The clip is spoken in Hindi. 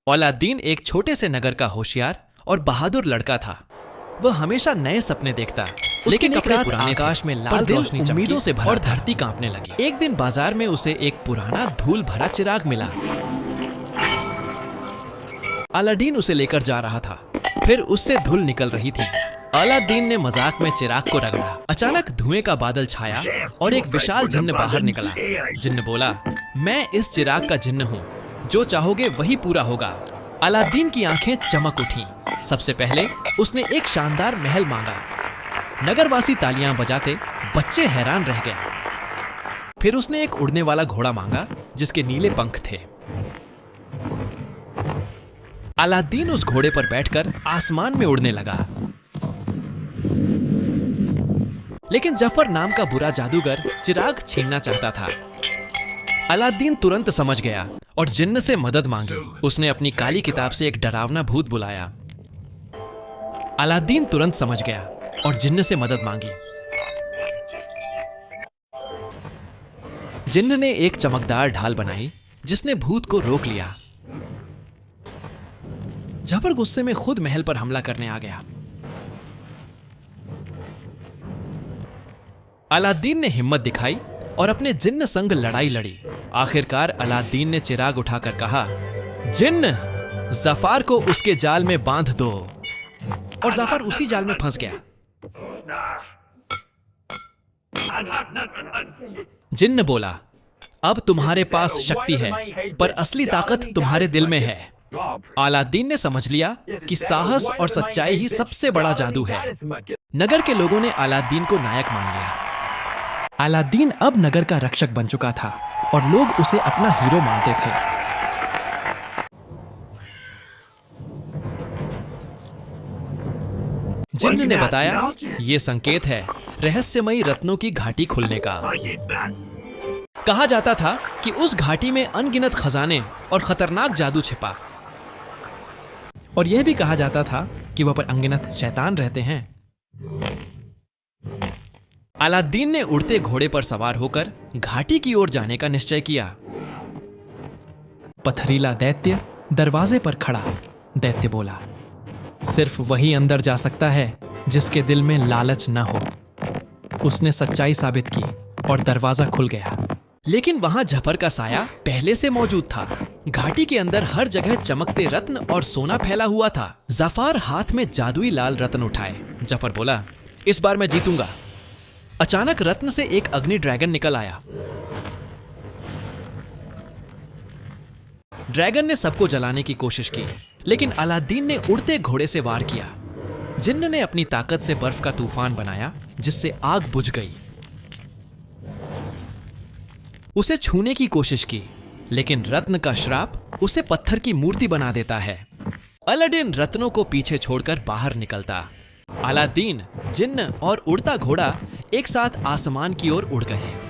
अलादीन एक छोटे से नगर का होशियार और बहादुर लड़का था। वह हमेशा नए सपने देखता, लेकिन एक रात आकाश में लाल रोशनी उम्मीदों से भरा और धरती कांपने लगी। एक दिन बाजार में उसे एक पुराना धूल भरा चिराग मिला। अलादीन उसे लेकर जा रहा था, फिर उससे धूल निकल रही थी। अलादीन ने मजाक में चिराग को रगड़ा। अचानक धुएं का बादल छाया और एक विशाल जिन्न बाहर निकला। जिन्न बोला, मैं इस चिराग का जिन्न हूँ, जो चाहोगे वही पूरा होगा। अलादीन की आंखें चमक उठीं। सबसे पहले उसने एक शानदार महल मांगा। नगरवासी तालियां बजाते, बच्चे हैरान रह गए। फिर उसने एक उड़ने वाला घोड़ा मांगा जिसके नीले पंख थे। अलादीन उस घोड़े पर बैठकर आसमान में उड़ने लगा। लेकिन जफर नाम का बुरा जादूगर चिराग छीनना चाहता था। अलादीन तुरंत समझ गया और जिन्न से मदद मांगी। उसने अपनी काली किताब से एक डरावना भूत बुलाया। अलादीन तुरंत समझ गया और जिन्न से मदद मांगी। जिन्न ने एक चमकदार ढाल बनाई जिसने भूत को रोक लिया। जफर गुस्से में खुद महल पर हमला करने आ गया। अलादीन ने हिम्मत दिखाई और अपने जिन्न संग लड़ाई लड़ी। आखिरकार अलादीन ने चिराग उठाकर कहा, जिन्न, जफार को उसके जाल में बांध दो। और जफर उसी जाल में फंस गया। जिन्न बोला, अब तुम्हारे पास शक्ति है, पर असली ताकत तुम्हारे दिल में है। अलादीन ने समझ लिया कि साहस और सच्चाई ही सबसे बड़ा जादू है। नगर के लोगों ने अलादीन को नायक मान लिया। अलादीन अब नगर का रक्षक बन चुका था और लोग उसे अपना हीरो मानते थे। जिन्न ने बताया, ये संकेत है रहस्यमयी रत्नों की घाटी खुलने का। कहा जाता था कि उस घाटी में अनगिनत खजाने और खतरनाक जादू छिपा। और यह भी कहा जाता था कि वह पर अनगिनत शैतान रहते हैं। अलादीन ने उड़ते घोड़े पर सवार होकर घाटी की ओर जाने का निश्चय किया। पथरीला दैत्य दरवाजे पर खड़ा। दैत्य बोला, सिर्फ वही अंदर जा सकता है जिसके दिल में लालच न हो। उसने सच्चाई साबित की और दरवाजा खुल गया। लेकिन वहां जफर का साया पहले से मौजूद था। घाटी के अंदर हर जगह चमकते रत्न और सोना फैला हुआ था। जफार हाथ में जादुई लाल रत्न उठाए। जफर बोला, इस बार मैं जीतूंगा। अचानक रत्न से एक अग्नि ड्रैगन निकल आया। ड्रैगन ने सबको जलाने की कोशिश की, लेकिन अलादीन ने उड़ते घोड़े से वार किया। जिन्न ने अपनी ताकत से बर्फ का तूफान बनाया जिससे आग बुझ गई। उसे छूने की कोशिश की, लेकिन रत्न का श्राप उसे पत्थर की मूर्ति बना देता है। अलादीन रत्नों को पीछे छोड़कर बाहर निकलता। अलादीन, जिन्न और उड़ता घोड़ा एक साथ आसमान की ओर उड़ गए।